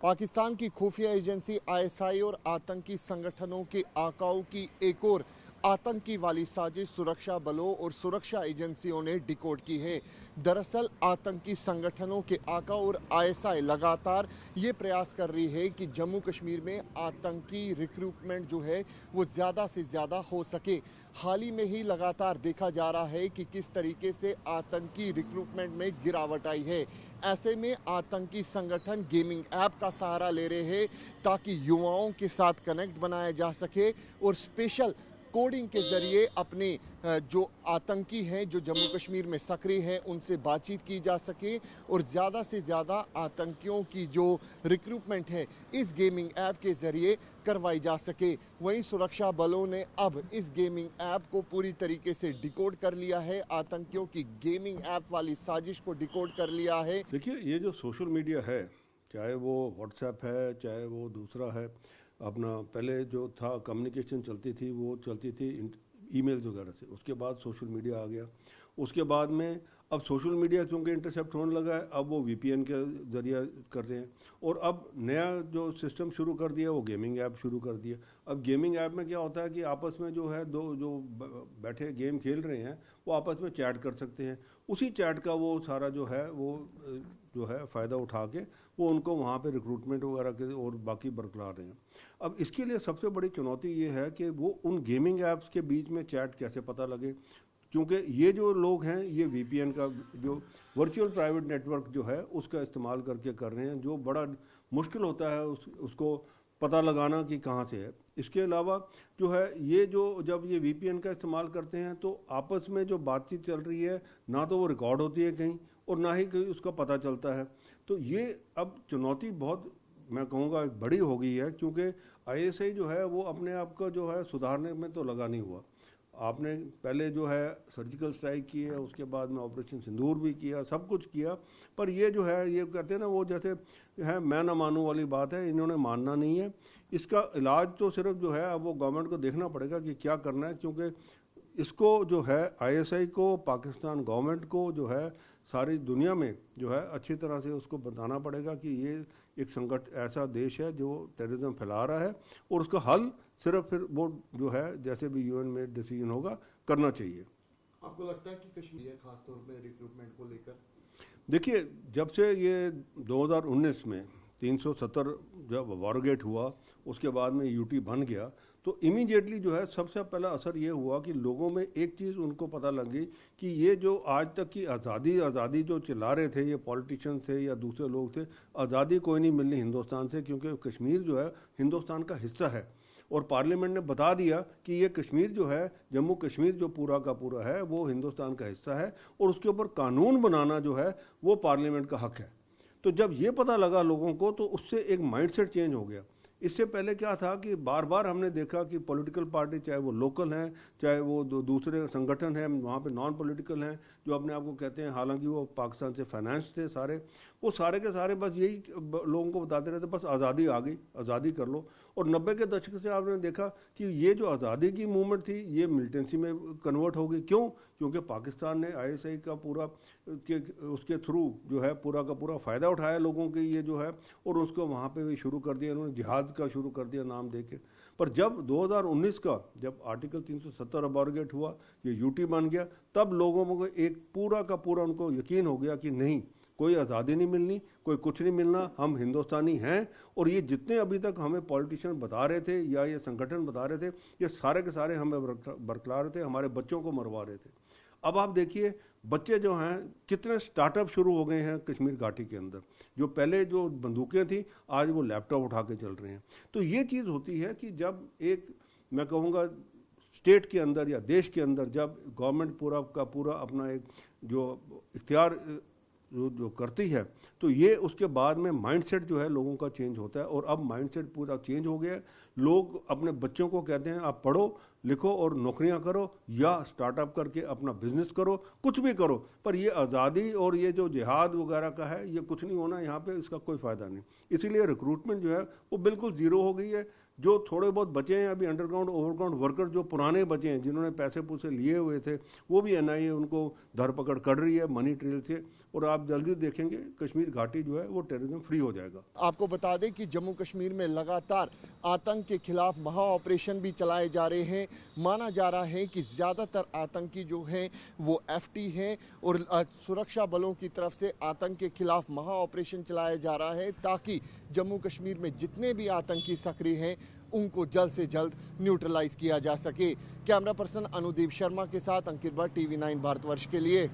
पाकिस्तान की खुफिया agency ISI और आतंकी संगठनों के आकाओं की एक और आतंकी वाली साजिश सुरक्षा बलों और सुरक्षा एजेंसियों ने डिकोड की है। दरअसल आतंकी संगठनों के आका और आईएसआई लगातार ये प्रयास कर रही है कि जम्मू कश्मीर में आतंकी रिक्रूटमेंट जो है वो ज़्यादा से ज़्यादा हो सके। हाल ही में ही लगातार देखा जा रहा है कि किस तरीके से आतंकी रिक्रूटमेंट में गिरावट आई है। ऐसे में आतंकी संगठन गेमिंग ऐप का सहारा ले रहे हैं ताकि युवाओं के साथ कनेक्ट बनाया जा सके और स्पेशल कोडिंग के जरिए अपने जो आतंकी हैं जो जम्मू कश्मीर में सक्रिय हैं उनसे बातचीत की जा सके और ज़्यादा से ज़्यादा आतंकियों की जो रिक्रूटमेंट है इस गेमिंग ऐप के ज़रिए करवाई जा सके। वहीं सुरक्षा बलों ने अब इस गेमिंग ऐप को पूरी तरीके से डिकोड कर लिया है, आतंकियों की गेमिंग ऐप वाली साजिश को डिकोड कर लिया है। देखिए, ये जो सोशल मीडिया है, चाहे वो व्हाट्सएप है, चाहे वो दूसरा है, अपना पहले जो था कम्युनिकेशन चलती थी वो चलती थी ईमेल्स वगैरह से, उसके बाद सोशल मीडिया आ गया। उसके बाद में अब सोशल मीडिया चूँकि इंटरसेप्ट होने लगा है, अब वो वीपीएन के ज़रिए कर रहे हैं और अब नया जो सिस्टम शुरू कर दिया वो गेमिंग ऐप शुरू कर दिया। अब गेमिंग ऐप में क्या होता है कि आपस में जो है दो जो बैठे गेम खेल रहे हैं वो आपस में चैट कर सकते हैं। उसी चैट का वो सारा जो है वो जो है फ़ायदा उठा के वो उनको वहाँ पे रिक्रूटमेंट वगैरह के और बाकी बरकरार रहे हैं। अब इसके लिए सबसे बड़ी चुनौती ये है कि वो उन गेमिंग ऐप्स के बीच में चैट कैसे पता लगे, क्योंकि ये जो लोग हैं ये वीपीएन का जो वर्चुअल प्राइवेट नेटवर्क जो है उसका इस्तेमाल करके कर रहे हैं, जो बड़ा मुश्किल होता है उसको पता लगाना कि कहाँ से है। इसके अलावा जो है ये जो जब ये वीपीएन का इस्तेमाल करते हैं तो आपस में जो बातचीत चल रही है ना तो वो रिकॉर्ड होती है कहीं और ना ही कहीं उसका पता चलता है। तो ये अब चुनौती बहुत मैं कहूँगा बड़ी हो गई है, क्योंकि आईएसआई जो है वो अपने आप का जो है सुधारने में तो लगा नहीं हुआ। आपने पहले जो है सर्जिकल स्ट्राइक की है, उसके बाद में ऑपरेशन सिंदूर भी किया, सब कुछ किया, पर ये जो है ये कहते हैं ना वो जैसे है मैं ना मानूं वाली बात है, इन्होंने मानना नहीं है। इसका इलाज तो सिर्फ जो है अब वो गवर्नमेंट को देखना पड़ेगा कि क्या करना है, क्योंकि इसको जो है आईएसआई को, पाकिस्तान गवर्नमेंट को जो है सारी दुनिया में जो है अच्छी तरह से उसको बताना पड़ेगा कि ये एक संकट ऐसा देश है जो टेररिज्म फैला रहा है और उसका हल सिर्फ फिर वो जो है जैसे भी यूएन में डिसीजन होगा करना चाहिए। आपको लगता है कि कश्मीर खासतौर पे रिक्रूटमेंट को लेकर? देखिए, जब से ये 2019 में 370 जब वारगेट हुआ, उसके बाद में यूटी बन गया, तो इमीडिएटली जो है सबसे पहला असर ये हुआ कि लोगों में एक चीज़ उनको पता लग गई कि ये जो आज तक की आज़ादी जो चिल्ला रहे थे ये पॉलिटिशियन थे या दूसरे लोग थे, आज़ादी कोई नहीं मिलनी हिंदुस्तान से, क्योंकि कश्मीर जो है हिंदुस्तान का हिस्सा है और पार्लियामेंट ने बता दिया कि ये कश्मीर जो है, जम्मू कश्मीर जो पूरा का पूरा है वो हिंदुस्तान का हिस्सा है और उसके ऊपर कानून बनाना जो है वो पार्लियामेंट का हक है। तो जब ये पता लगा लोगों को तो उससे एक माइंडसेट चेंज हो गया। इससे पहले क्या था कि बार बार हमने देखा कि पॉलिटिकल पार्टी, चाहे वो लोकल हैं चाहे वो दूसरे संगठन हैं, वहाँ पे नॉन पॉलिटिकल हैं जो अपने आप को कहते हैं, हालांकि वो पाकिस्तान से फाइनेंस थे सारे, वो सारे के सारे बस यही लोगों को बताते रहते बस आज़ादी आ गई, आज़ादी कर लो। और 90 के दशक से आपने देखा कि ये जो आज़ादी की मूवमेंट थी ये मिलिटेंसी में कन्वर्ट हो गई। क्यों? क्योंकि पाकिस्तान ने आईएसआई का पूरा उसके थ्रू जो है पूरा का पूरा फ़ायदा उठाया लोगों के ये जो है, और उसको वहाँ पे भी शुरू कर दिया, उन्होंने जिहाद का शुरू कर दिया नाम दे के। पर जब 2019 का जब आर्टिकल 370 अबॉर्गेट हुआ, ये यूटी बन गया, तब लोगों को एक पूरा का पूरा उनको यकीन हो गया कि नहीं, कोई आज़ादी नहीं मिलनी, कोई कुछ नहीं मिलना, हम हिंदुस्तानी हैं। और ये जितने अभी तक हमें पॉलिटिशियन बता रहे थे या ये संगठन बता रहे थे, ये सारे के सारे हमें बरकरार रहे थे, हमारे बच्चों को मरवा रहे थे। अब आप देखिए बच्चे जो हैं कितने स्टार्टअप शुरू हो गए हैं कश्मीर घाटी के अंदर, जो पहले जो बंदूकें थी आज वो लैपटॉप उठा के चल रहे हैं। तो ये चीज़ होती है कि जब एक मैं कहूँगा स्टेट के अंदर या देश के अंदर जब गवर्नमेंट पूरा का पूरा अपना एक जो इख्तियार जो करती है, तो ये उसके बाद में माइंडसेट जो है लोगों का चेंज होता है। और अब माइंडसेट पूरा चेंज हो गया है। लोग अपने बच्चों को कहते हैं आप पढ़ो, लिखो और नौकरियां करो या स्टार्टअप करके अपना बिजनेस करो, कुछ भी करो, पर ये आज़ादी और ये जो जिहाद वगैरह का है ये कुछ नहीं होना यहाँ पे, इसका कोई फ़ायदा नहीं। इसीलिए रिक्रूटमेंट जो है वो बिल्कुल ज़ीरो हो गई है। जो थोड़े बहुत बचे हैं अभी अंडरग्राउंड ओवरग्राउंड वर्कर जो पुराने बचे हैं जिन्होंने पैसे पूसे लिए हुए थे, वो भी एनआईए उनको धरपकड़ कर रही है मनी ट्रेल से, और आप जल्दी देखेंगे कश्मीर घाटी जो है वो टेररिज्म फ्री हो जाएगा। आपको बता दें कि जम्मू कश्मीर में लगातार आतंक के खिलाफ महा ऑपरेशन भी चलाए जा रहे हैं। माना जा रहा है कि ज़्यादातर आतंकी जो हैं वो एफटी हैं और सुरक्षा बलों की तरफ से आतंक के खिलाफ महा ऑपरेशन चलाया जा रहा है ताकि जम्मू कश्मीर में जितने भी आतंकी सक्रिय हैं उनको जल्द से जल्द न्यूट्रलाइज किया जा सके। कैमरा पर्सन अनुदीप शर्मा के साथ अंकित भट्ट, TV9 भारतवर्ष के लिए।